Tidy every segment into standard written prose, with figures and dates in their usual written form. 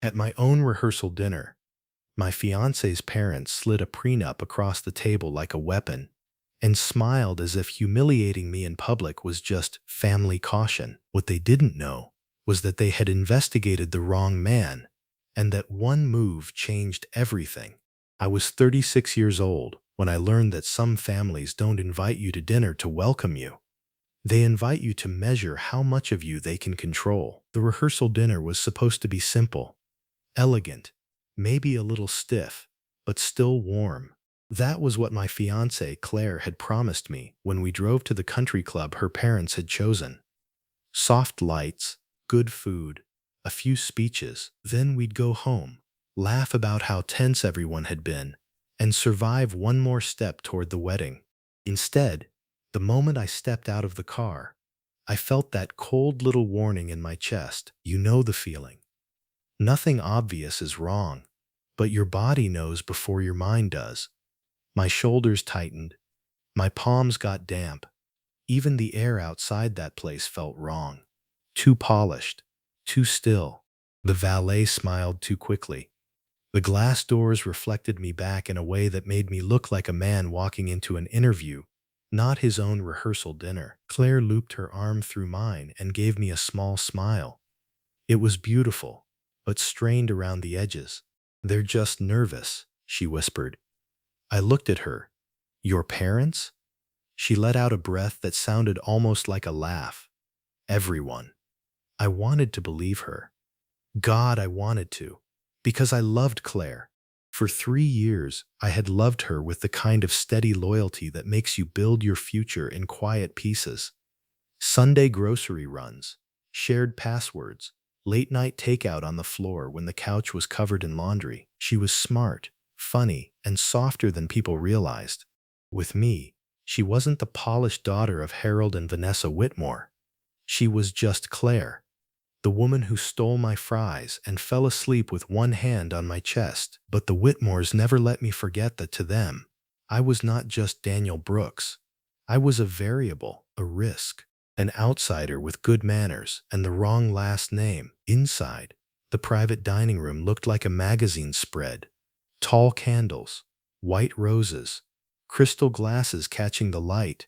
At my own rehearsal dinner, my fiance's parents slid a prenup across the table like a weapon and smiled as if humiliating me in public was just family caution. What they didn't know was that they had investigated the wrong man and that one move changed everything. I was 36 years old when I learned that some families don't invite you to dinner to welcome you. They invite you to measure how much of you they can control. The rehearsal dinner was supposed to be simple, elegant, maybe a little stiff, but still warm. That was what my fiancée Claire had promised me when we drove to the country club her parents had chosen. Soft lights, good food, a few speeches, then we'd go home, laugh about how tense everyone had been, and survive one more step toward the wedding. Instead, the moment I stepped out of the car, I felt that cold little warning in my chest. You know the feeling. Nothing obvious is wrong, but your body knows before your mind does. My shoulders tightened. My palms got damp. Even the air outside that place felt wrong. Too polished. Too still. The valet smiled too quickly. The glass doors reflected me back in a way that made me look like a man walking into an interview, not his own rehearsal dinner. Claire looped her arm through mine and gave me a small smile. It was beautiful, but strained around the edges. "They're just nervous," she whispered. I looked at her. "Your parents?" She let out a breath that sounded almost like a laugh. "Everyone." I wanted to believe her. God, I wanted to. Because I loved Claire. For 3 years, I had loved her with the kind of steady loyalty that makes you build your future in quiet pieces. Sunday grocery runs, shared passwords, late-night takeout on the floor when the couch was covered in laundry. She was smart, funny, and softer than people realized. With me, she wasn't the polished daughter of Harold and Vanessa Whitmore. She was just Claire, the woman who stole my fries and fell asleep with one hand on my chest. But the Whitmores never let me forget that to them, I was not just Daniel Brooks. I was a variable, a risk, an outsider with good manners and the wrong last name. Inside, the private dining room looked like a magazine spread. Tall candles, white roses, crystal glasses catching the light.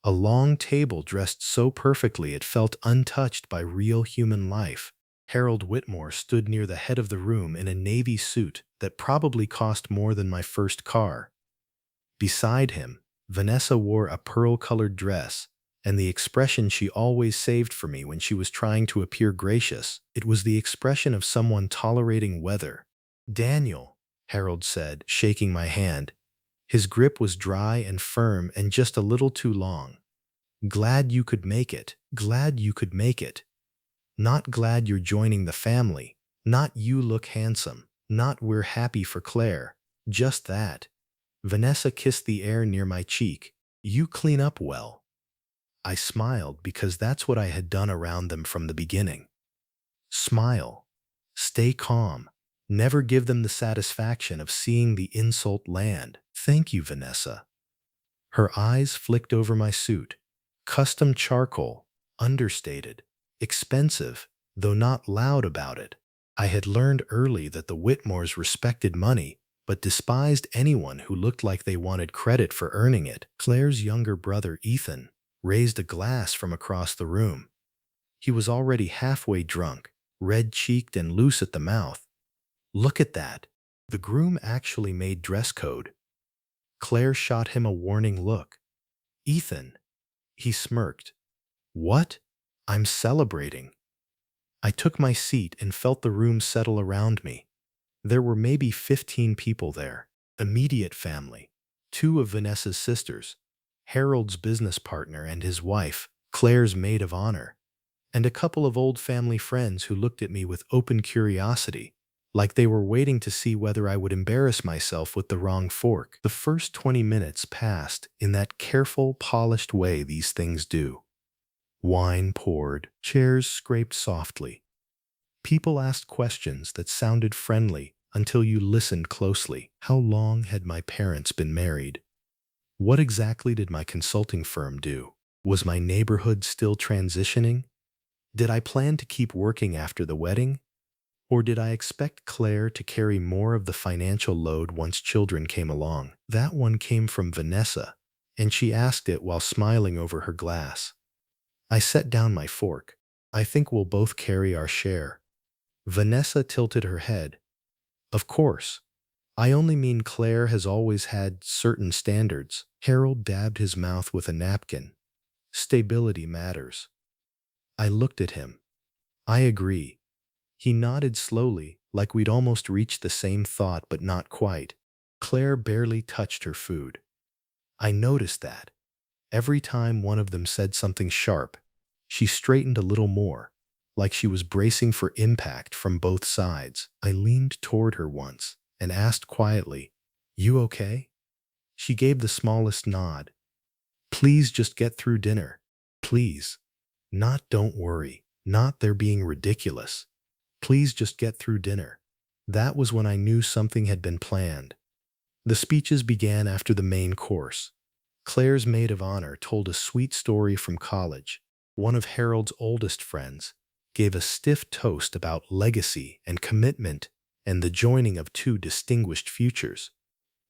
A long table dressed so perfectly it felt untouched by real human life. Harold Whitmore stood near the head of the room in a navy suit that probably cost more than my first car. Beside him, Vanessa wore a pearl-colored dress and the expression she always saved for me when she was trying to appear gracious. It was the expression of someone tolerating weather. "Daniel," Harold said, shaking my hand. His grip was dry and firm and just a little too long. "Glad you could make it. Glad you could make it. Not glad you're joining the family. Not you look handsome. Not we're happy for Claire. Just that." Vanessa kissed the air near my cheek. "You clean up well." I smiled because that's what I had done around them from the beginning. Smile. Stay calm. Never give them the satisfaction of seeing the insult land. "Thank you, Vanessa." Her eyes flicked over my suit. Custom charcoal, understated, expensive, though not loud about it. I had learned early that the Whitmores respected money, but despised anyone who looked like they wanted credit for earning it. Claire's younger brother, Ethan, raised a glass from across the room. He was already halfway drunk, red-cheeked and loose at the mouth. "Look at that." The groom actually made dress code. Claire shot him a warning look. "Ethan." He smirked. "What?" "I'm celebrating." I took my seat and felt the room settle around me. There were maybe 15 people there. Immediate family. 2 of Vanessa's sisters. Harold's business partner and his wife, Claire's maid of honor. And a couple of old family friends who looked at me with open curiosity, like they were waiting to see whether I would embarrass myself with the wrong fork. The first 20 minutes passed in that careful, polished way these things do. Wine poured, chairs scraped softly. People asked questions that sounded friendly until you listened closely. How long had my parents been married? What exactly did my consulting firm do? Was my neighborhood still transitioning? Did I plan to keep working after the wedding? Or did I expect Claire to carry more of the financial load once children came along? That one came from Vanessa, and she asked it while smiling over her glass. I set down my fork. I think we'll both carry our share. Vanessa tilted her head. Of course. I only mean Claire has always had certain standards. Harold dabbed his mouth with a napkin. Stability matters. I looked at him. I agree. He nodded slowly, like we'd almost reached the same thought, but not quite. Claire barely touched her food. I noticed that. Every time one of them said something sharp, she straightened a little more, like she was bracing for impact from both sides. I leaned toward her once and asked quietly, "You okay?" She gave the smallest nod. "Please just get through dinner. Please. Not don't worry. Not they're being ridiculous. Please just get through dinner." That was when I knew something had been planned. The speeches began after the main course. Claire's maid of honor told a sweet story from college. One of Harold's oldest friends gave a stiff toast about legacy and commitment and the joining of two distinguished futures,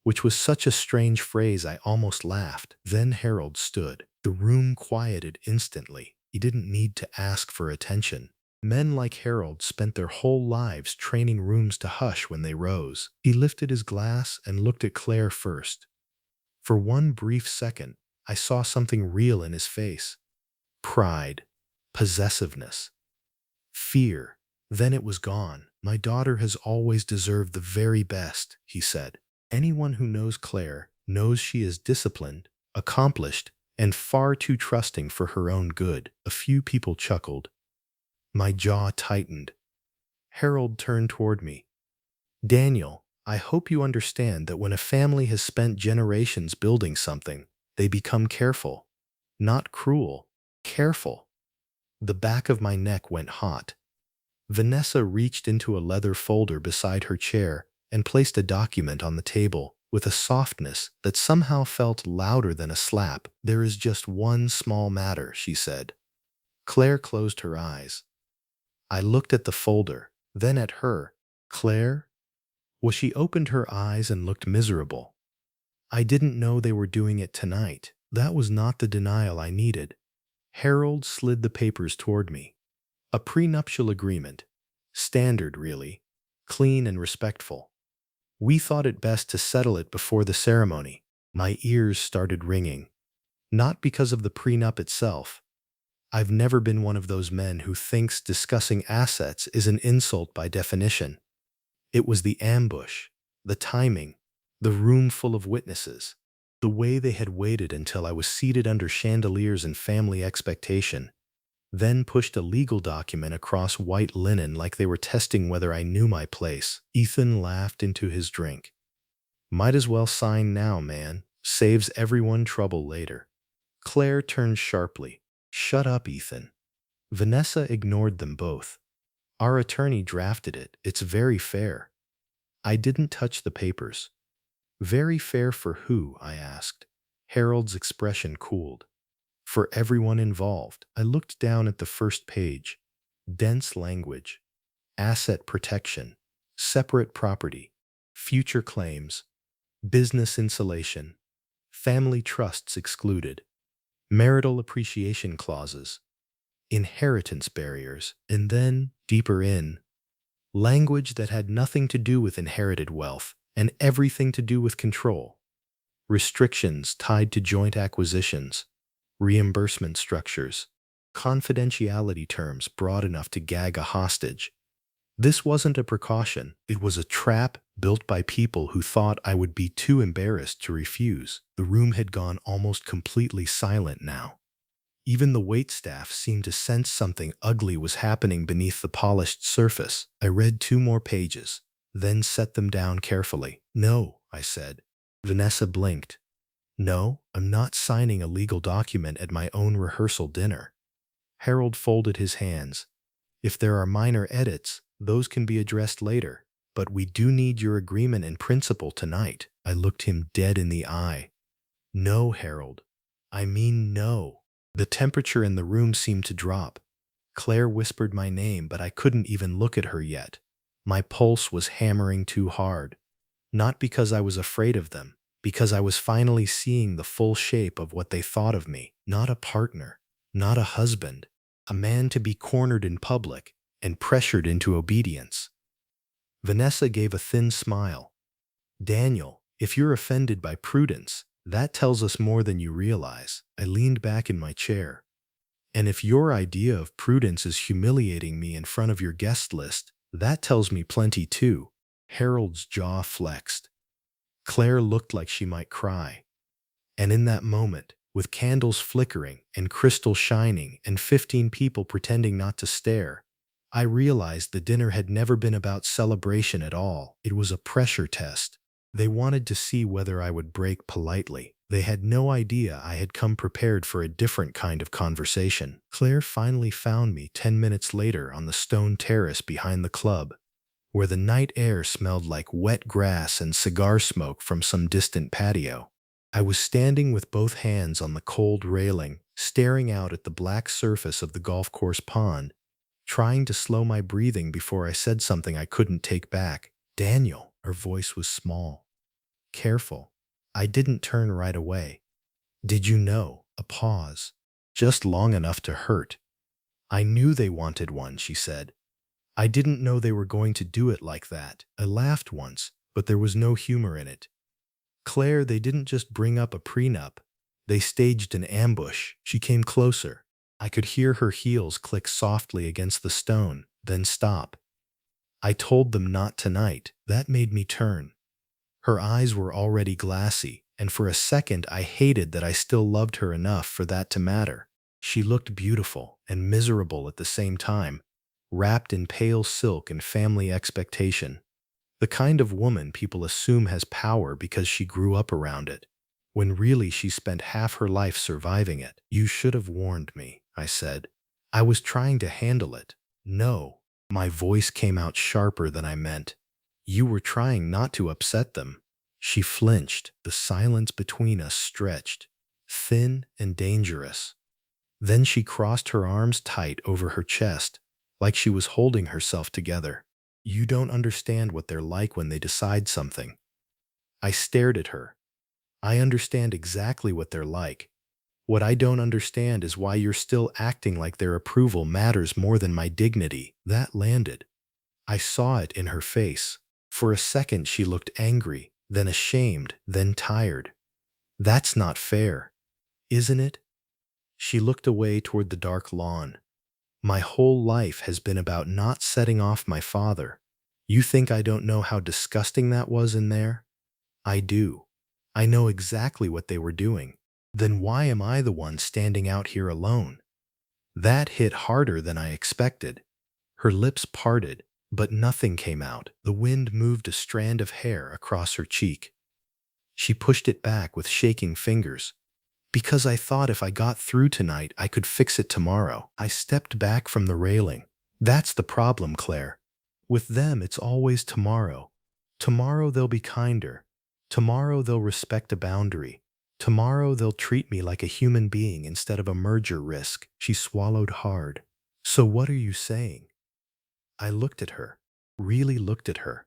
which was such a strange phrase I almost laughed. Then Harold stood. The room quieted instantly. He didn't need to ask for attention. Men like Harold spent their whole lives training rooms to hush when they rose. He lifted his glass and looked at Claire first. For one brief second, I saw something real in his face. Pride, possessiveness, fear. Then it was gone. "My daughter has always deserved the very best," he said. "Anyone who knows Claire knows she is disciplined, accomplished, and far too trusting for her own good." A few people chuckled. My jaw tightened. Harold turned toward me. "Daniel, I hope you understand that when a family has spent generations building something, they become careful. Not cruel, careful." The back of my neck went hot. Vanessa reached into a leather folder beside her chair and placed a document on the table with a softness that somehow felt louder than a slap. "There is just one small matter," she said. Claire closed her eyes. I looked at the folder, then at her. "Claire?" Well, she opened her eyes and looked miserable. "I didn't know they were doing it tonight." That was not the denial I needed. Harold slid the papers toward me. A prenuptial agreement. Standard, really. Clean and respectful. "We thought it best to settle it before the ceremony." My ears started ringing. Not because of the prenup itself. I've never been one of those men who thinks discussing assets is an insult by definition. It was the ambush, the timing, the room full of witnesses, the way they had waited until I was seated under chandeliers and family expectation, then pushed a legal document across white linen like they were testing whether I knew my place. Ethan laughed into his drink. "Might as well sign now, man. Saves everyone trouble later." Claire turned sharply. "Shut up, Ethan." Vanessa ignored them both. "Our attorney drafted it. It's very fair." I didn't touch the papers. "Very fair for who?" I asked. Harold's expression cooled. "For everyone involved." I looked down at the first page. Dense language. Asset protection. Separate property. Future claims. Business insulation. Family trusts excluded. Marital appreciation clauses. Inheritance barriers. And then, deeper in, language that had nothing to do with inherited wealth and everything to do with control. Restrictions tied to joint acquisitions, reimbursement structures, confidentiality terms broad enough to gag a hostage. This wasn't a precaution. It was a trap built by people who thought I would be too embarrassed to refuse. The room had gone almost completely silent now. Even the waitstaff seemed to sense something ugly was happening beneath the polished surface. I read 2 more pages, then set them down carefully. "No," I said. Vanessa blinked. "No, I'm not signing a legal document at my own rehearsal dinner." Harold folded his hands. "If there are minor edits, those can be addressed later. But we do need your agreement in principle tonight." I looked him dead in the eye. "No, Harold. I mean no." The temperature in the room seemed to drop. Claire whispered my name, but I couldn't even look at her yet. My pulse was hammering too hard, not because I was afraid of them, because I was finally seeing the full shape of what they thought of me. Not a partner, not a husband, a man to be cornered in public and pressured into obedience. Vanessa gave a thin smile. Daniel, if you're offended by prudence, that tells us more than you realize. I leaned back in my chair. And if your idea of prudence is humiliating me in front of your guest list, that tells me plenty too. Harold's jaw flexed. Claire looked like she might cry. And in that moment, with candles flickering and crystal shining and 15 people pretending not to stare, I realized the dinner had never been about celebration at all. It was a pressure test. They wanted to see whether I would break politely. They had no idea I had come prepared for a different kind of conversation. Claire finally found me 10 minutes later on the stone terrace behind the club, where the night air smelled like wet grass and cigar smoke from some distant patio. I was standing with both hands on the cold railing, staring out at the black surface of the golf course pond, trying to slow my breathing before I said something I couldn't take back. Daniel, her voice was small, careful. I didn't turn right away. Did you know? A pause, just long enough to hurt. I knew they wanted one, she said. I didn't know they were going to do it like that. I laughed once, but there was no humor in it. Claire, they didn't just bring up a prenup. They staged an ambush. She came closer. I could hear her heels click softly against the stone, then stop. I told them not tonight. That made me turn. Her eyes were already glassy, and for a second I hated that I still loved her enough for that to matter. She looked beautiful and miserable at the same time, wrapped in pale silk and family expectation. The kind of woman people assume has power because she grew up around it, when really she spent half her life surviving it. You should have warned me, I said. I was trying to handle it. No. My voice came out sharper than I meant. You were trying not to upset them. She flinched. The silence between us stretched, thin and dangerous. Then she crossed her arms tight over her chest, like she was holding herself together. You don't understand what they're like when they decide something. I stared at her. I understand exactly what they're like. What I don't understand is why you're still acting like their approval matters more than my dignity. That landed. I saw it in her face. For a second she looked angry, then ashamed, then tired. That's not fair, isn't it? She looked away toward the dark lawn. My whole life has been about not setting off my father. You think I don't know how disgusting that was in there? I do. I know exactly what they were doing. Then why am I the one standing out here alone? That hit harder than I expected. Her lips parted, but nothing came out. The wind moved a strand of hair across her cheek. She pushed it back with shaking fingers. Because I thought if I got through tonight, I could fix it tomorrow. I stepped back from the railing. That's the problem, Claire. With them, it's always tomorrow. Tomorrow they'll be kinder. Tomorrow they'll respect a boundary. Tomorrow they'll treat me like a human being instead of a merger risk. She swallowed hard. So what are you saying? I looked at her, really looked at her.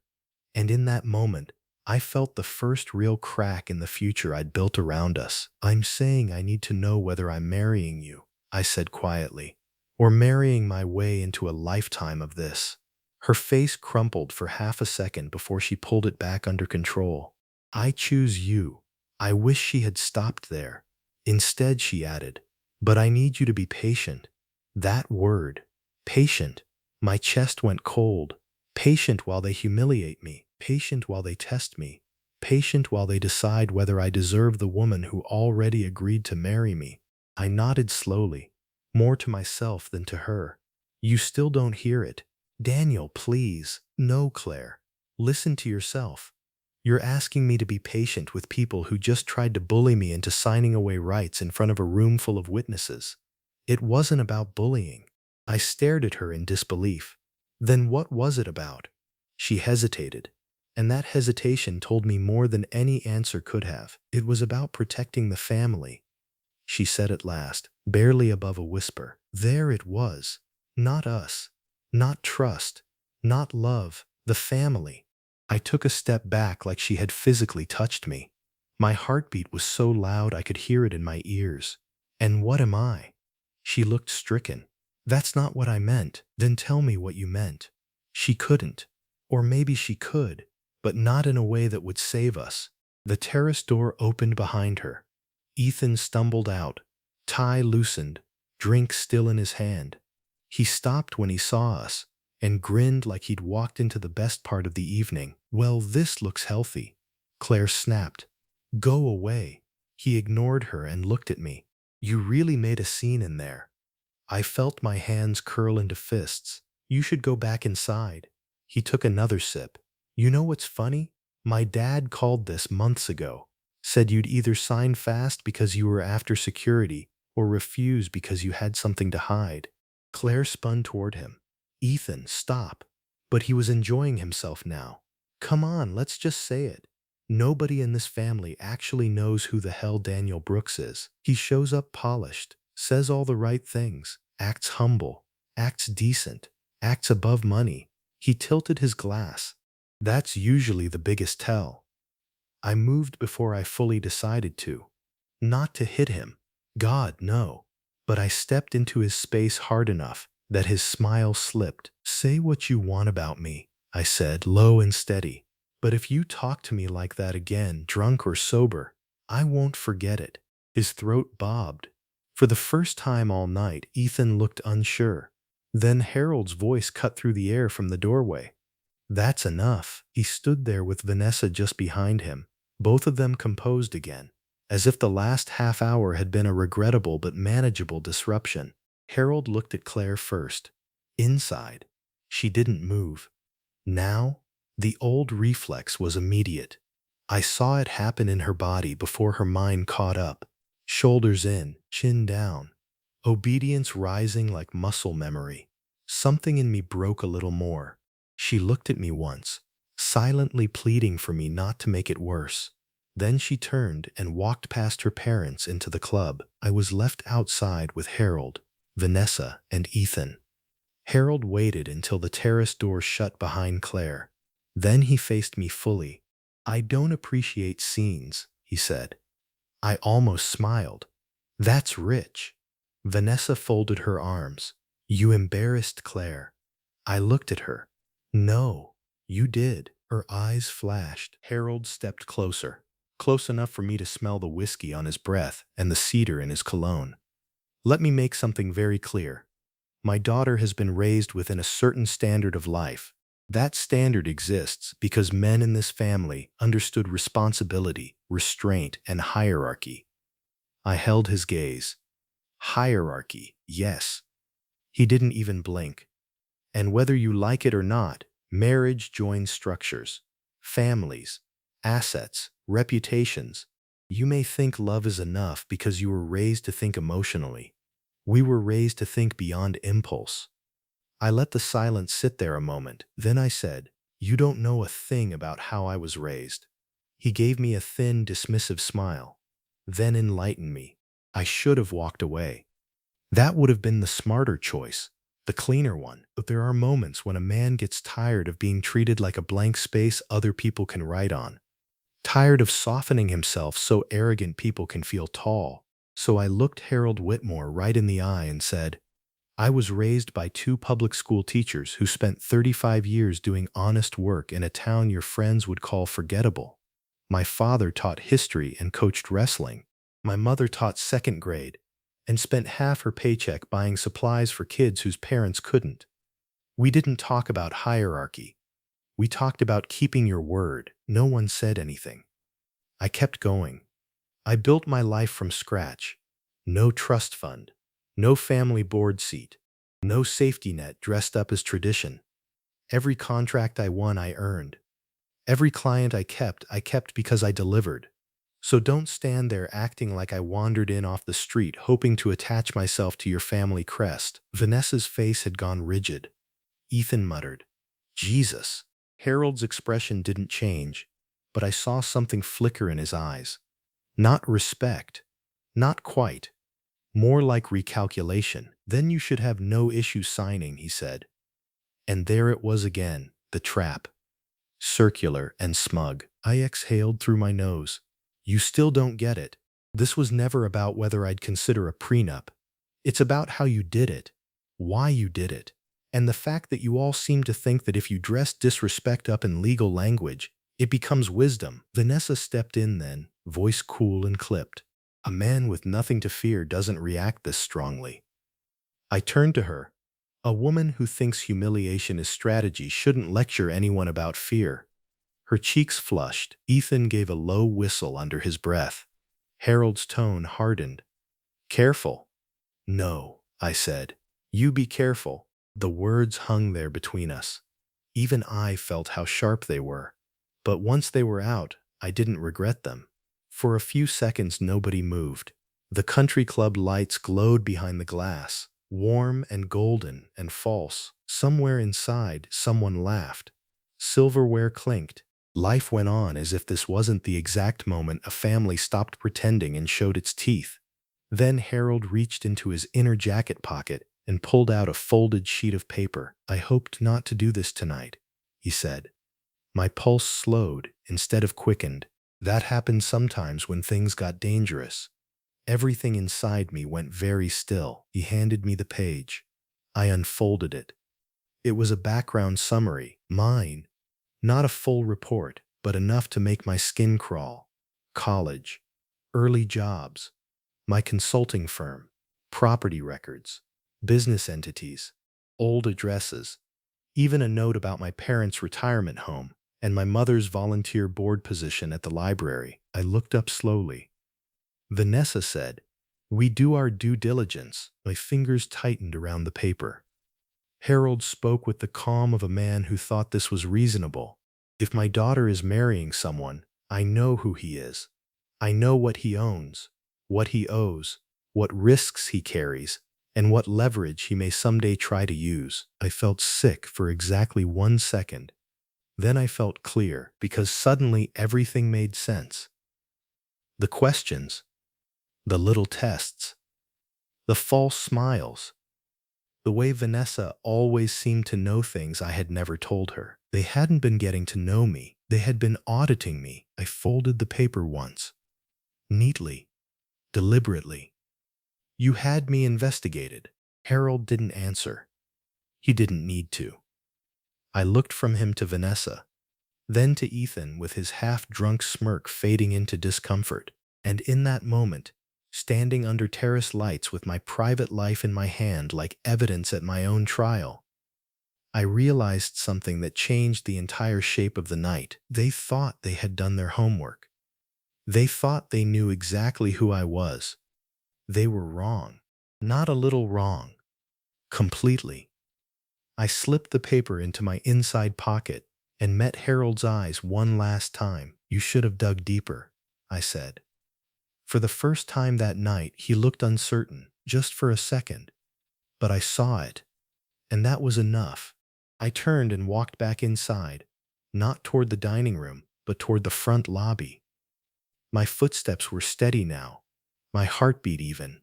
And in that moment, I felt the first real crack in the future I'd built around us. I'm saying I need to know whether I'm marrying you, I said quietly, or marrying my way into a lifetime of this. Her face crumpled for half a second before she pulled it back under control. I choose you. I wish she had stopped there. Instead, she added, but I need you to be patient. That word, patient. My chest went cold. Patient while they humiliate me. Patient while they test me. Patient while they decide whether I deserve the woman who already agreed to marry me. I nodded slowly, more to myself than to her. You still don't hear it. Daniel, please. No, Claire. Listen to yourself. You're asking me to be patient with people who just tried to bully me into signing away rights in front of a room full of witnesses. It wasn't about bullying. I stared at her in disbelief. Then what was it about? She hesitated, and that hesitation told me more than any answer could have. It was about protecting the family, she said at last, barely above a whisper. There it was. Not us. Not trust. Not love. The family. I took a step back like she had physically touched me. My heartbeat was so loud I could hear it in my ears. And what am I? She looked stricken. That's not what I meant. Then tell me what you meant. She couldn't. Or maybe she could, but not in a way that would save us. The terrace door opened behind her. Ethan stumbled out, tie loosened, drink still in his hand. He stopped when he saw us and grinned like he'd walked into the best part of the evening. Well, this looks healthy. Claire snapped. Go away. He ignored her and looked at me. You really made a scene in there. I felt my hands curl into fists. You should go back inside. He took another sip. You know what's funny? My dad called this months ago. Said you'd either sign fast because you were after security or refuse because you had something to hide. Claire spun toward him. Ethan, stop. But he was enjoying himself now. Come on, let's just say it. Nobody in this family actually knows who the hell Daniel Brooks is. He shows up polished, says all the right things, acts humble, acts decent, acts above money. He tilted his glass. That's usually the biggest tell. I moved before I fully decided to. Not to hit him. God, no. But I stepped into his space hard enough that his smile slipped. Say what you want about me, I said, low and steady. But if you talk to me like that again, drunk or sober, I won't forget it. His throat bobbed. For the first time all night, Ethan looked unsure. Then Harold's voice cut through the air from the doorway. That's enough. He stood there with Vanessa just behind him, both of them composed again, as if the last half hour had been a regrettable but manageable disruption. Harold looked at Claire first. Inside. She didn't move. Now, the old reflex was immediate. I saw it happen in her body before her mind caught up. Shoulders in, chin down. Obedience rising like muscle memory. Something in me broke a little more. She looked at me once, silently pleading for me not to make it worse. Then she turned and walked past her parents into the club. I was left outside with Harold, Vanessa, and Ethan. Harold waited until the terrace door shut behind Claire. Then he faced me fully. I don't appreciate scenes, he said. I almost smiled. That's rich. Vanessa folded her arms. You embarrassed Claire. I looked at her. No, you did. Her eyes flashed. Harold stepped closer, close enough for me to smell the whiskey on his breath and the cedar in his cologne. Let me make something very clear. My daughter has been raised within a certain standard of life. That standard exists because men in this family understood responsibility, restraint, and hierarchy. I held his gaze. Hierarchy, yes. He didn't even blink. And whether you like it or not, marriage joins structures, families, assets, reputations. You may think love is enough because you were raised to think emotionally. We were raised to think beyond impulse. I let the silence sit there a moment. Then I said, you don't know a thing about how I was raised. He gave me a thin, dismissive smile, then enlightened me. I should have walked away. That would have been the smarter choice, the cleaner one. But there are moments when a man gets tired of being treated like a blank space other people can write on. Tired of softening himself so arrogant people can feel tall. So I looked Harold Whitmore right in the eye and said, I was raised by two public school teachers who spent 35 years doing honest work in a town your friends would call forgettable. My father taught history and coached wrestling. My mother taught second grade and spent half her paycheck buying supplies for kids whose parents couldn't. We didn't talk about hierarchy. We talked about keeping your word. No one said anything. I kept going. I built my life from scratch. No trust fund. No family board seat. No safety net dressed up as tradition. Every contract I won, I earned. Every client I kept because I delivered. So don't stand there acting like I wandered in off the street hoping to attach myself to your family crest. Vanessa's face had gone rigid. Ethan muttered, Jesus. Harold's expression didn't change, but I saw something flicker in his eyes. Not respect. Not quite. More like recalculation. Then you should have no issue signing, he said. And there it was again, the trap. circular, and smug. I exhaled through my nose. You still don't get it. This was never about whether I'd consider a prenup. It's about how you did it, why you did it, and the fact that you all seem to think that if you dress disrespect up in legal language, it becomes wisdom. Vanessa stepped in then, voice cool and clipped. A man with nothing to fear doesn't react this strongly. I turned to her. A woman who thinks humiliation is strategy shouldn't lecture anyone about fear. Her cheeks flushed. Ethan gave a low whistle under his breath. Harold's tone hardened. Careful. No, I said. You be careful. The words hung there between us. Even I felt how sharp they were. But once they were out, I didn't regret them. For a few seconds nobody moved. The country club lights glowed behind the glass, warm and golden and false. Somewhere inside, someone laughed. Silverware clinked. Life went on as if this wasn't the exact moment a family stopped pretending and showed its teeth. Then Harold reached into his inner jacket pocket and pulled out a folded sheet of paper. I hoped not to do this tonight, he said. My pulse slowed instead of quickened. That happened sometimes when things got dangerous. Everything inside me went very still. He handed me the page. I unfolded it. It was a background summary, mine. Not a full report, but enough to make my skin crawl. College, early jobs, my consulting firm, property records, business entities, old addresses, even a note about my parents' retirement home and my mother's volunteer board position at the library. I looked up slowly. Vanessa said, "We do our due diligence." My fingers tightened around the paper. Harold spoke with the calm of a man who thought this was reasonable. If my daughter is marrying someone, I know who he is. I know what he owns, what he owes, what risks he carries, and what leverage he may someday try to use. I felt sick for exactly 1 second. Then I felt clear, because suddenly everything made sense. The questions, the little tests, the false smiles, the way Vanessa always seemed to know things I had never told her. They hadn't been getting to know me. They had been auditing me. I folded the paper once. Neatly. Deliberately. You had me investigated. Harold didn't answer. He didn't need to. I looked from him to Vanessa, then to Ethan with his half-drunk smirk fading into discomfort. And in that moment, standing under terrace lights with my private life in my hand like evidence at my own trial, I realized something that changed the entire shape of the night. They thought they had done their homework. They thought they knew exactly who I was. They were wrong. Not a little wrong. Completely. I slipped the paper into my inside pocket and met Harold's eyes one last time. You should have dug deeper, I said. For the first time that night, he looked uncertain, just for a second. But I saw it, and that was enough. I turned and walked back inside, not toward the dining room, but toward the front lobby. My footsteps were steady now, my heartbeat even.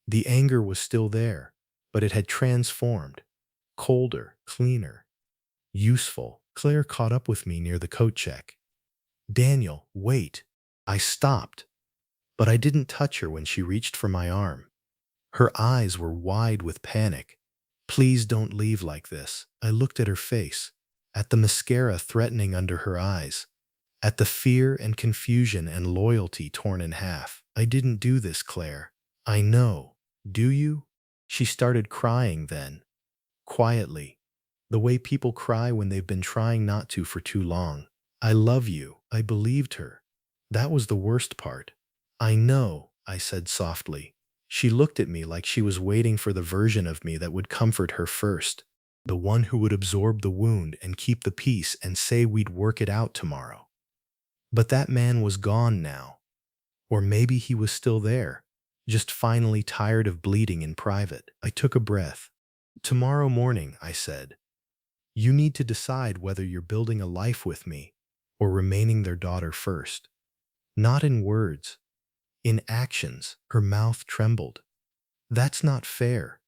The anger was still there, but it had transformed. Colder, cleaner, useful. Claire caught up with me near the coat check. Daniel, wait. I stopped, but I didn't touch her when she reached for my arm. Her eyes were wide with panic. Please don't leave like this. I looked at her face, at the mascara threatening under her eyes, at the fear and confusion and loyalty torn in half. I didn't do this, Claire. I know. Do you? She started crying then, quietly, the way people cry when they've been trying not to for too long. I love you. I believed her. That was the worst part. I know, I said softly. She looked at me like she was waiting for the version of me that would comfort her first, the one who would absorb the wound and keep the peace and say we'd work it out tomorrow. But that man was gone now. Or maybe he was still there, just finally tired of bleeding in private. I took a breath. Tomorrow morning, I said, you need to decide whether you're building a life with me or remaining their daughter first. Not in words, in actions. Her mouth trembled. That's not fair.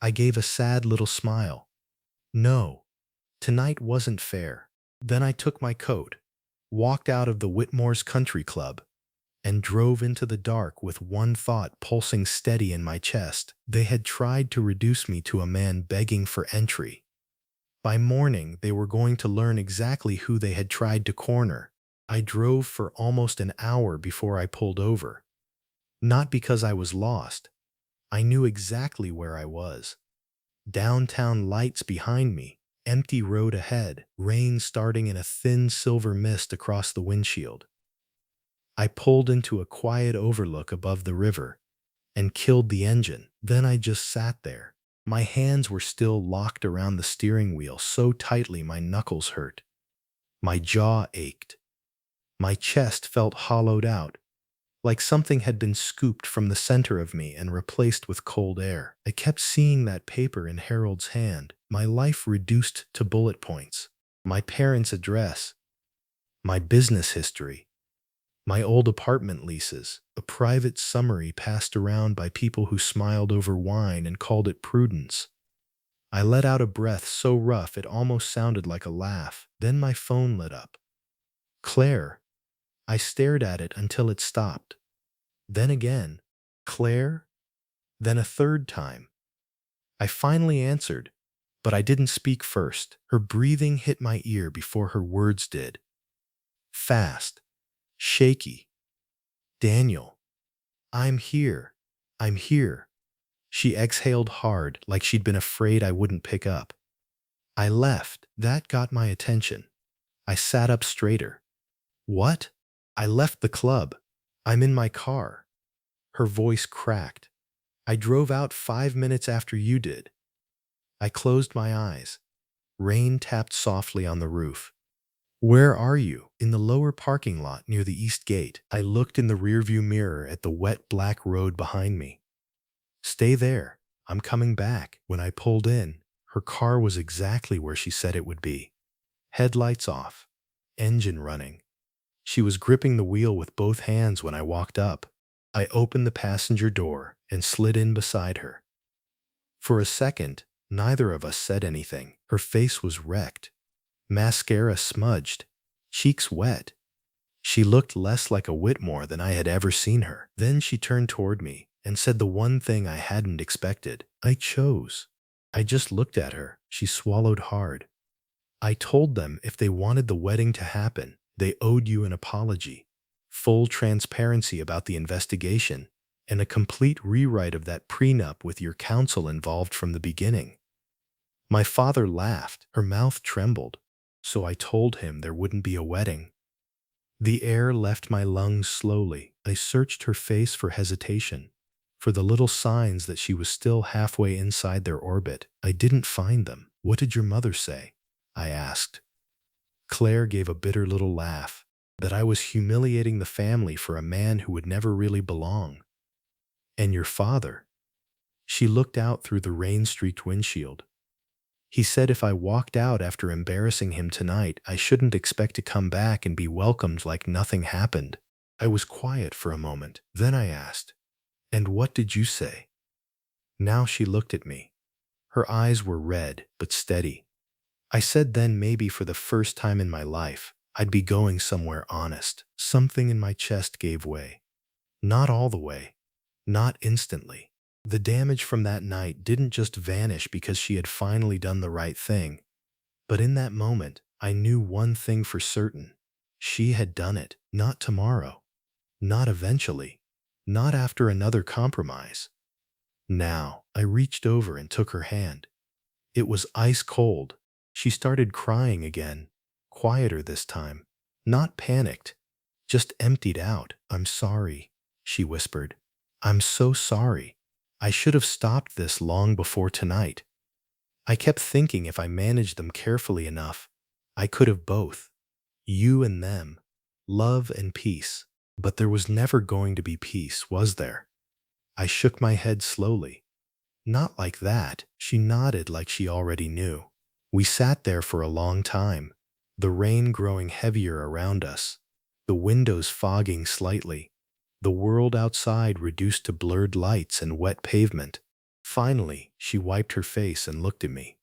I gave a sad little smile. No, tonight wasn't fair. Then I took my coat, walked out of the Whitmore's Country Club, and drove into the dark with one thought pulsing steady in my chest. They had tried to reduce me to a man begging for entry. By morning, they were going to learn exactly who they had tried to corner. I drove for almost an hour before I pulled over. Not because I was lost. I knew exactly where I was. Downtown lights behind me, empty road ahead, rain starting in a thin silver mist across the windshield. I pulled into a quiet overlook above the river and killed the engine. Then I just sat there. My hands were still locked around the steering wheel so tightly my knuckles hurt. My jaw ached. My chest felt hollowed out, like something had been scooped from the center of me and replaced with cold air. I kept seeing that paper in Harold's hand, my life reduced to bullet points, my parents' address, my business history, my old apartment leases, a private summary passed around by people who smiled over wine and called it prudence. I let out a breath so rough it almost sounded like a laugh. Then my phone lit up. Claire. I stared at it until it stopped. Then again. Claire? Then a third time. I finally answered, but I didn't speak first. Her breathing hit my ear before her words did. Fast. Shaky. Daniel. I'm here. I'm here. She exhaled hard, like she'd been afraid I wouldn't pick up. I left. That got my attention. I sat up straighter. What? I left the club. I'm in my car. Her voice cracked. I drove out 5 minutes after you did. I closed my eyes. Rain tapped softly on the roof. Where are you? In the lower parking lot near the east gate. I looked in the rearview mirror at the wet black road behind me. Stay there. I'm coming back. When I pulled in, her car was exactly where she said it would be. Headlights off. Engine running. She was gripping the wheel with both hands when I walked up. I opened the passenger door and slid in beside her. For a second, neither of us said anything. Her face was wrecked. Mascara smudged. Cheeks wet. She looked less like a Whitmore than I had ever seen her. Then she turned toward me and said the one thing I hadn't expected. I chose. I just looked at her. She swallowed hard. I told them if they wanted the wedding to happen, they owed you an apology, full transparency about the investigation, and a complete rewrite of that prenup with your counsel involved from the beginning. My father laughed. Her mouth trembled. So I told him there wouldn't be a wedding. The air left my lungs slowly. I searched her face for hesitation, for the little signs that she was still halfway inside their orbit. I didn't find them. What did your mother say? I asked. Claire gave a bitter little laugh, that I was humiliating the family for a man who would never really belong. And your father? She looked out through the rain-streaked windshield. He said if I walked out after embarrassing him tonight, I shouldn't expect to come back and be welcomed like nothing happened. I was quiet for a moment. Then I asked, and what did you say? Now she looked at me. Her eyes were red, but steady. I said then maybe for the first time in my life, I'd be going somewhere honest. Something in my chest gave way. Not all the way. Not instantly. The damage from that night didn't just vanish because she had finally done the right thing. But in that moment, I knew one thing for certain. She had done it. Not tomorrow. Not eventually. Not after another compromise. Now, I reached over and took her hand. It was ice cold. She started crying again, quieter this time. Not panicked, just emptied out. I'm sorry, she whispered. I'm so sorry. I should have stopped this long before tonight. I kept thinking if I managed them carefully enough, I could have both. You and them. Love and peace. But there was never going to be peace, was there? I shook my head slowly. Not like that. She nodded like she already knew. We sat there for a long time, the rain growing heavier around us, the windows fogging slightly, the world outside reduced to blurred lights and wet pavement. Finally, she wiped her face and looked at me.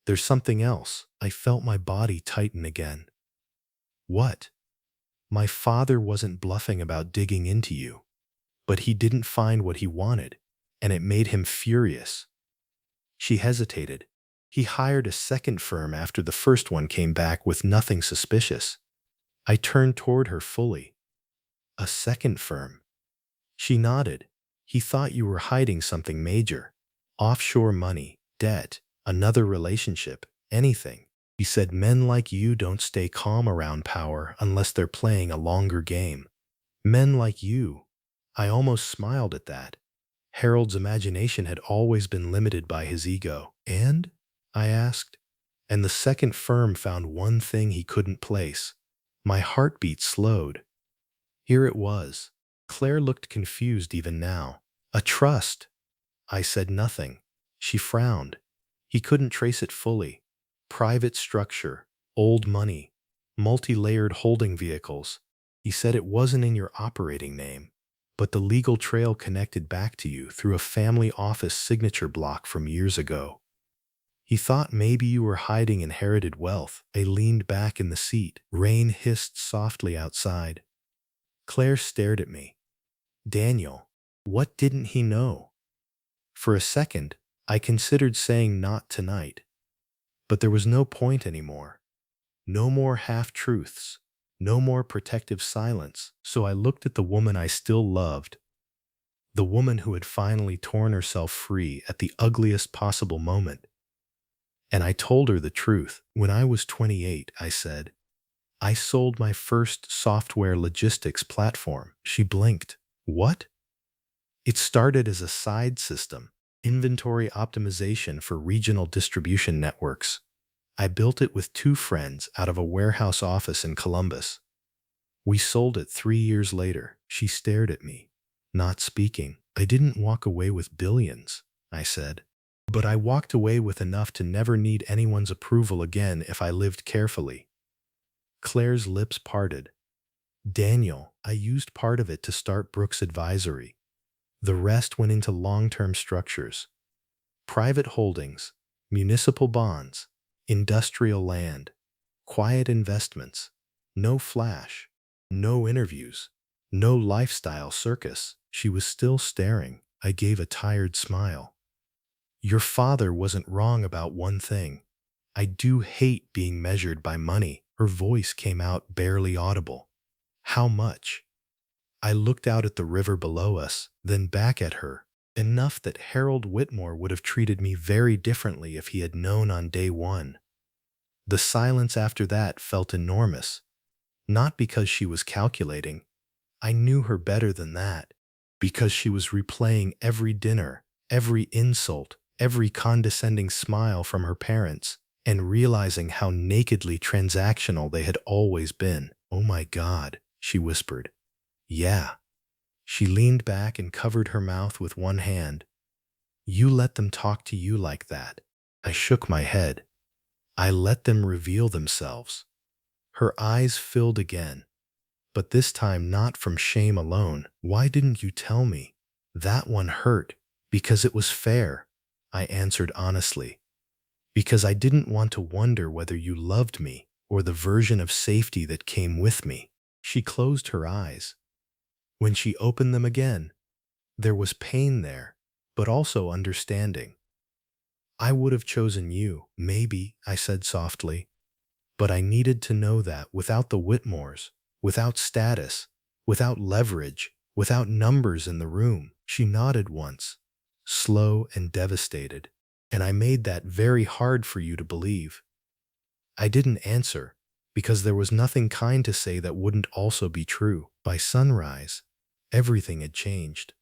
There's something else. I felt my body tighten again. What? My father wasn't bluffing about digging into you, but he didn't find what he wanted, and it made him furious. She hesitated. He hired a second firm after the first one came back with nothing suspicious. I turned toward her fully. A second firm? She nodded. He thought you were hiding something major. Offshore money, debt, another relationship, anything. He said men like you don't stay calm around power unless they're playing a longer game. Men like you. I almost smiled at that. Harold's imagination had always been limited by his ego. And? I asked. And the second firm found one thing he couldn't place. My heartbeat slowed. Here it was. Claire looked confused even now. A trust. I said nothing. She frowned. He couldn't trace it fully. Private structure, old money, multi-layered holding vehicles. He said it wasn't in your operating name, but the legal trail connected back to you through a family office signature block from years ago. He thought maybe you were hiding inherited wealth. I leaned back in the seat. Rain hissed softly outside. Claire stared at me. Daniel, what didn't he know? For a second, I considered saying not tonight. But there was no point anymore. No more half-truths. No more protective silence. So I looked at the woman I still loved. The woman who had finally torn herself free at the ugliest possible moment. And I told her the truth. When I was 28, I said, I sold my first software logistics platform. She blinked. What? It started as a side system, inventory optimization for regional distribution networks. I built it with 2 friends out of a warehouse office in Columbus. We sold it 3 years later. She stared at me, not speaking. I didn't walk away with billions, I said. But I walked away with enough to never need anyone's approval again if I lived carefully. Claire's lips parted. Daniel, I used part of it to start Brooks Advisory. The rest went into long-term structures. Private holdings, municipal bonds, industrial land, quiet investments, no flash, no interviews, no lifestyle circus. She was still staring. I gave a tired smile. Your father wasn't wrong about one thing. I do hate being measured by money. Her voice came out barely audible. How much? I looked out at the river below us, then back at her. Enough that Harold Whitmore would have treated me very differently if he had known on day one. The silence after that felt enormous. Not because she was calculating. I knew her better than that. Because she was replaying every dinner, every insult, every condescending smile from her parents, and realizing how nakedly transactional they had always been. Oh my God, she whispered. Yeah. She leaned back and covered her mouth with one hand. You let them talk to you like that. I shook my head. I let them reveal themselves. Her eyes filled again, but this time not from shame alone. Why didn't you tell me? That one hurt. Because it was fair, I answered honestly. Because I didn't want to wonder whether you loved me or the version of safety that came with me. She closed her eyes. When she opened them again, there was pain there, but also understanding. I would have chosen you, maybe, I said softly. But I needed to know that without the Whitmores, without status, without leverage, without numbers in the room. She nodded once, slow and devastated. And I made that very hard for you to believe. I didn't answer, because there was nothing kind to say that wouldn't also be true. By sunrise, everything had changed.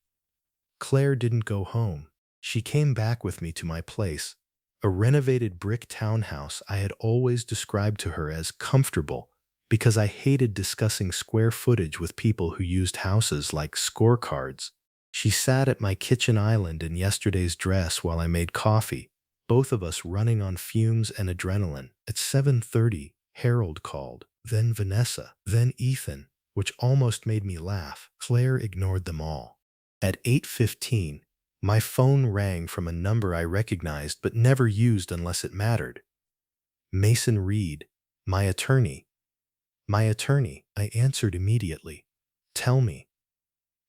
Claire didn't go home. She came back with me to my place, a renovated brick townhouse I had always described to her as comfortable because I hated discussing square footage with people who used houses like scorecards. She sat at my kitchen island in yesterday's dress while I made coffee, both of us running on fumes and adrenaline. At 7:30, Harold called, then Vanessa, then Ethan, which almost made me laugh. Claire ignored them all. At 8:15, my phone rang from a number I recognized but never used unless it mattered. Mason Reed, my attorney. My attorney, I answered immediately. Tell me.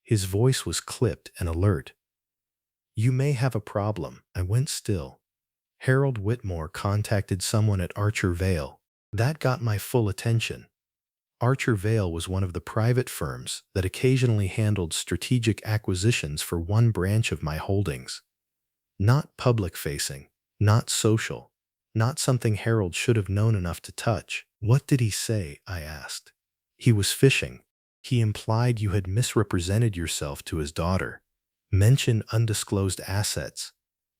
His voice was clipped and alert. You may have a problem. I went still. Harold Whitmore contacted someone at Archer Vale. That got my full attention. Archer Vale was one of the private firms that occasionally handled strategic acquisitions for one branch of my holdings. Not public-facing, not social, not something Harold should have known enough to touch. What did he say? I asked. He was fishing. He implied you had misrepresented yourself to his daughter. Mentioned undisclosed assets,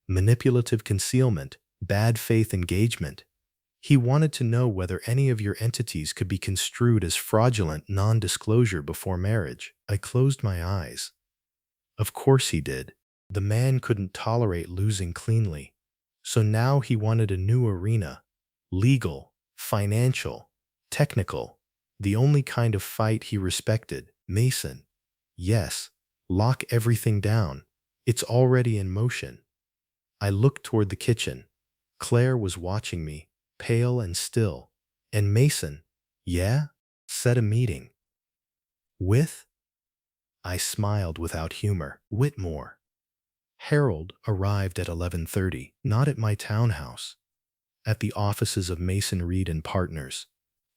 manipulative concealment, bad faith engagement. He wanted to know whether any of your entities could be construed as fraudulent non-disclosure before marriage. I closed my eyes. Of course he did. The man couldn't tolerate losing cleanly. So now he wanted a new arena. Legal, financial, technical. The only kind of fight he respected. Mason. Yes. Lock everything down. It's already in motion. I looked toward the kitchen. Claire was watching me, pale and still. And Mason. Yeah? Set a meeting. With? I smiled without humor. Whitmore. Harold arrived at 11:30, not at my townhouse. At the offices of Mason Reed and Partners,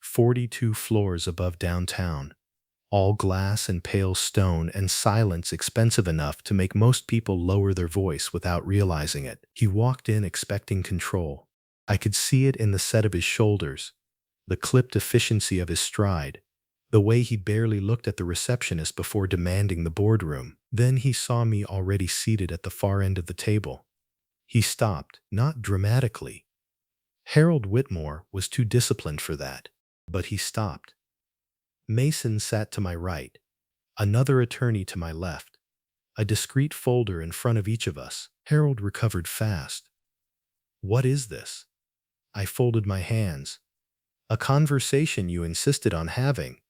42 floors above downtown. All glass and pale stone and silence expensive enough to make most people lower their voice without realizing it. He walked in expecting control. I could see it in the set of his shoulders, the clipped efficiency of his stride, the way he barely looked at the receptionist before demanding the boardroom. Then he saw me already seated at the far end of the table. He stopped, not dramatically. Harold Whitmore was too disciplined for that, but he stopped. Mason sat to my right, another attorney to my left, a discreet folder in front of each of us. Harold recovered fast. What is this? I folded my hands. A conversation you insisted on having.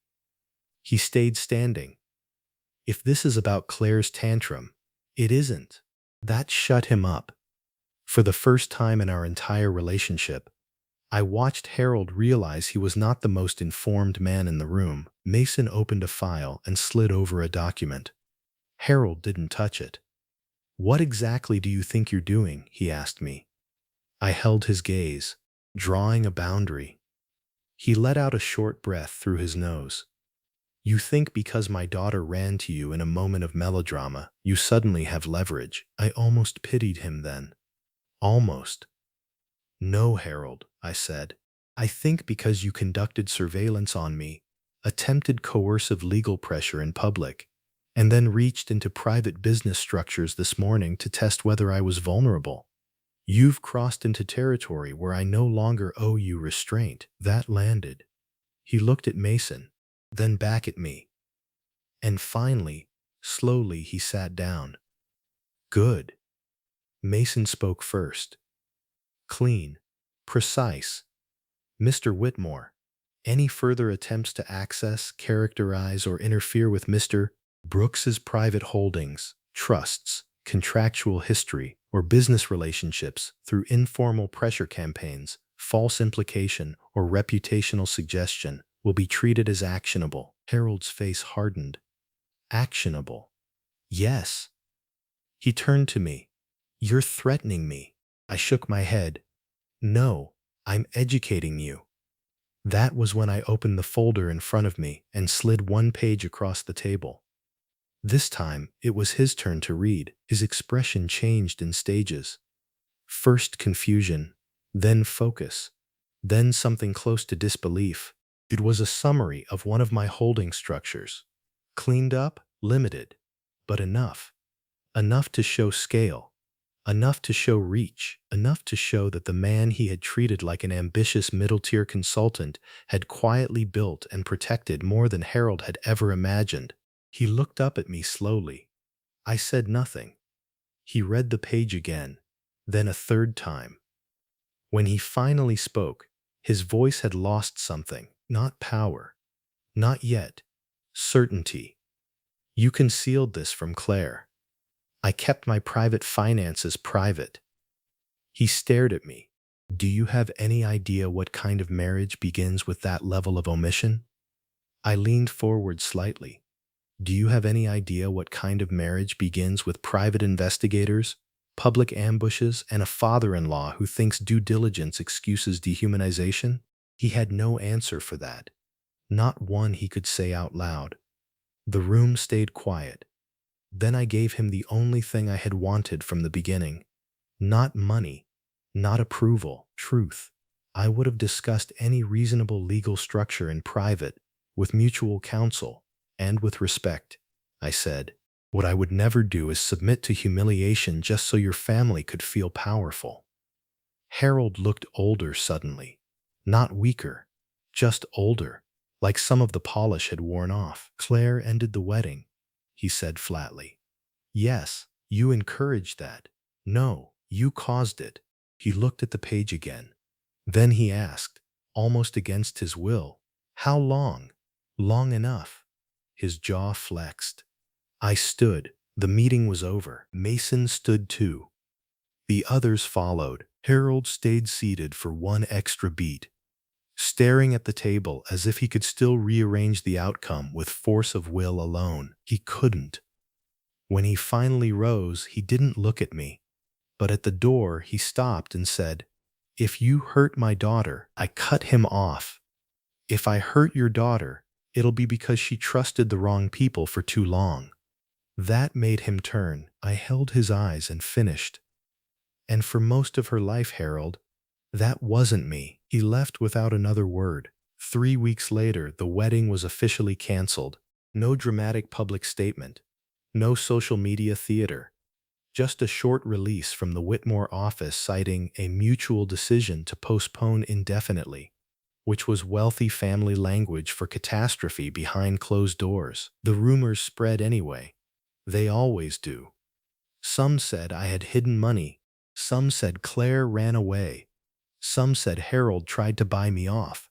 He stayed standing. If this is about Claire's tantrum, it isn't. That shut him up. For the first time in our entire relationship, I watched Harold realize he was not the most informed man in the room. Mason opened a file and slid over a document. Harold didn't touch it. What exactly do you think you're doing? He asked me. I held his gaze, drawing a boundary. He let out a short breath through his nose. You think because my daughter ran to you in a moment of melodrama, you suddenly have leverage. I almost pitied him then. Almost. No, Harold, I said. I think because you conducted surveillance on me, attempted coercive legal pressure in public, and then reached into private business structures this morning to test whether I was vulnerable. You've crossed into territory where I no longer owe you restraint. That landed. He looked at Mason, then back at me. And finally, slowly he sat down. Good. Mason spoke first. Clean. Precise. Mr. Whitmore, any further attempts to access, characterize, or interfere with Mr. Brooks's private holdings, trusts, contractual history, or business relationships through informal pressure campaigns, false implication, or reputational suggestion will be treated as actionable. Harold's face hardened. Actionable. Yes. He turned to me. You're threatening me. I shook my head. No, I'm educating you. That was when I opened the folder in front of me and slid one page across the table. This time, it was his turn to read. His expression changed in stages. First confusion, then focus, then something close to disbelief. It was a summary of one of my holding structures. Cleaned up, limited, but enough. Enough to show scale. Enough to show reach, enough to show that the man he had treated like an ambitious middle-tier consultant had quietly built and protected more than Harold had ever imagined. He looked up at me slowly. I said nothing. He read the page again, then a third time. When he finally spoke, his voice had lost something, not power. Not yet. Certainty. You concealed this from Claire. I kept my private finances private. He stared at me. Do you have any idea what kind of marriage begins with that level of omission? I leaned forward slightly. Do you have any idea what kind of marriage begins with private investigators, public ambushes, and a father-in-law who thinks due diligence excuses dehumanization? He had no answer for that, not one he could say out loud. The room stayed quiet. Then I gave him the only thing I had wanted from the beginning. Not money, not approval, truth. I would have discussed any reasonable legal structure in private, with mutual counsel, and with respect. I said, what I would never do is submit to humiliation just so your family could feel powerful. Harold looked older suddenly. Not weaker, just older, like some of the polish had worn off. Claire ended the wedding, he said flatly. Yes, you encouraged that. No, you caused it. He looked at the page again. Then he asked, almost against his will, how long? Long enough. His jaw flexed. I stood. The meeting was over. Mason stood too. The others followed. Harold stayed seated for one extra beat, staring at the table as if he could still rearrange the outcome with force of will alone. He couldn't. When he finally rose, he didn't look at me, but at the door he stopped and said, if you hurt my daughter, I cut him off. If I hurt your daughter, it'll be because she trusted the wrong people for too long. That made him turn. I held his eyes and finished. And for most of her life, Harold, that wasn't me. He left without another word. 3 weeks later, the wedding was officially canceled. No dramatic public statement. No social media theater. Just a short release from the Whitmore office citing a mutual decision to postpone indefinitely, which was wealthy family language for catastrophe behind closed doors. The rumors spread anyway. They always do. Some said I had hidden money. Some said Claire ran away. Some said Harold tried to buy me off.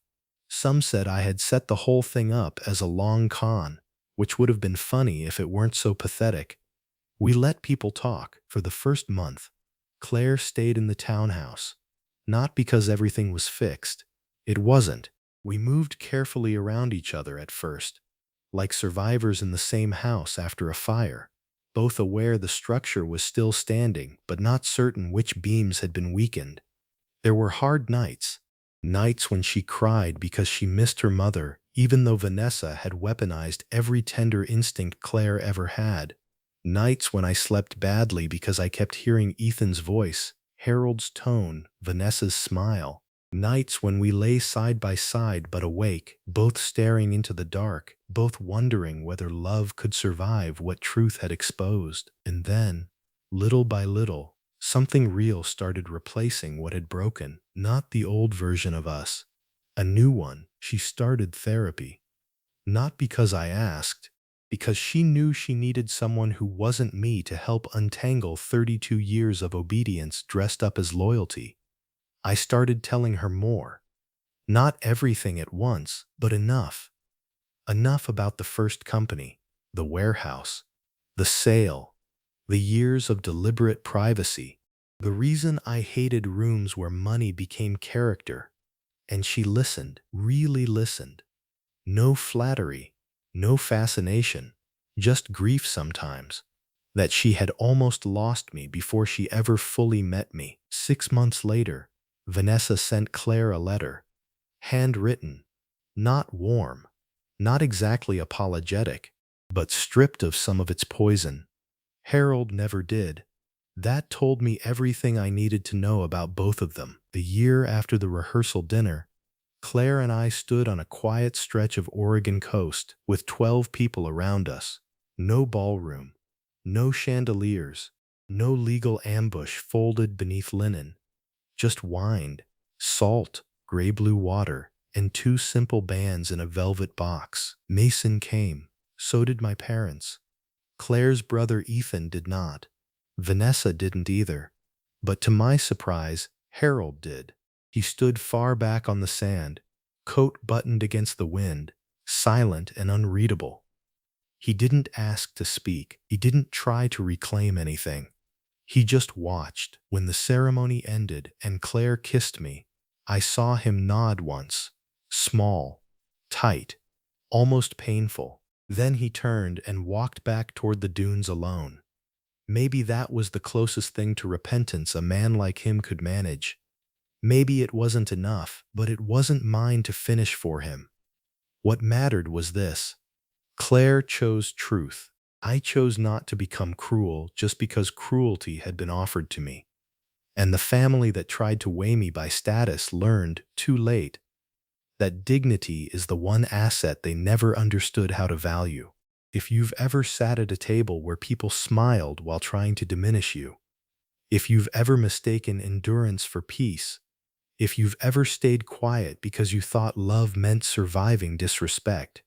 Some said I had set the whole thing up as a long con, which would have been funny if it weren't so pathetic. We let people talk for the first month. Claire stayed in the townhouse. Not because everything was fixed. It wasn't. We moved carefully around each other at first, like survivors in the same house after a fire, both aware the structure was still standing but not certain which beams had been weakened. There were hard nights, nights when she cried because she missed her mother, even though Vanessa had weaponized every tender instinct Claire ever had. Nights when I slept badly because I kept hearing Ethan's voice, Harold's tone, Vanessa's smile. Nights when we lay side by side but awake, both staring into the dark, both wondering whether love could survive what truth had exposed. And then, little by little, something real started replacing what had broken. Not the old version of us. A new one. She started therapy. Not because I asked, because she knew she needed someone who wasn't me to help untangle 32 years of obedience dressed up as loyalty. I started telling her more. Not everything at once, but enough. Enough about the first company, the warehouse, the sale, the years of deliberate privacy, the reason I hated rooms where money became character. And she listened, really listened. No flattery, no fascination, just grief sometimes. That she had almost lost me before she ever fully met me. 6 months later, Vanessa sent Claire a letter. Handwritten, not warm, not exactly apologetic, but stripped of some of its poison. Harold never did. That told me everything I needed to know about both of them. The year after the rehearsal dinner, Claire and I stood on a quiet stretch of Oregon coast with 12 people around us. No ballroom, no chandeliers, no legal ambush folded beneath linen. Just wine, salt, gray-blue water, and 2 simple bands in a velvet box. Mason came. So did my parents. Claire's brother Ethan did not. Vanessa didn't either. But to my surprise, Harold did. He stood far back on the sand, coat buttoned against the wind, silent and unreadable. He didn't ask to speak. He didn't try to reclaim anything. He just watched. When the ceremony ended and Claire kissed me, I saw him nod once. Small, tight, almost painful. Then he turned and walked back toward the dunes alone. Maybe that was the closest thing to repentance a man like him could manage. Maybe it wasn't enough, but it wasn't mine to finish for him. What mattered was this. Claire chose truth. I chose not to become cruel just because cruelty had been offered to me. And the family that tried to weigh me by status learned, too late, that dignity is the one asset they never understood how to value. If you've ever sat at a table where people smiled while trying to diminish you, if you've ever mistaken endurance for peace, if you've ever stayed quiet because you thought love meant surviving disrespect,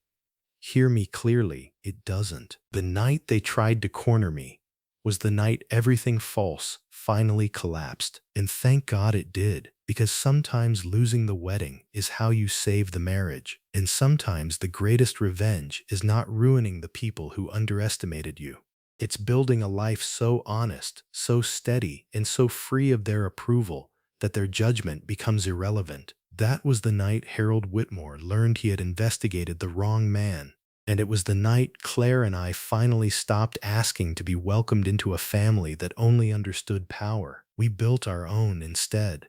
hear me clearly, it doesn't. The night they tried to corner me was the night everything false finally collapsed. And thank God it did, because sometimes losing the wedding is how you save the marriage. And sometimes the greatest revenge is not ruining the people who underestimated you. It's building a life so honest, so steady, and so free of their approval that their judgment becomes irrelevant. That was the night Harold Whitmore learned he had investigated the wrong man. And it was the night Claire and I finally stopped asking to be welcomed into a family that only understood power. We built our own instead.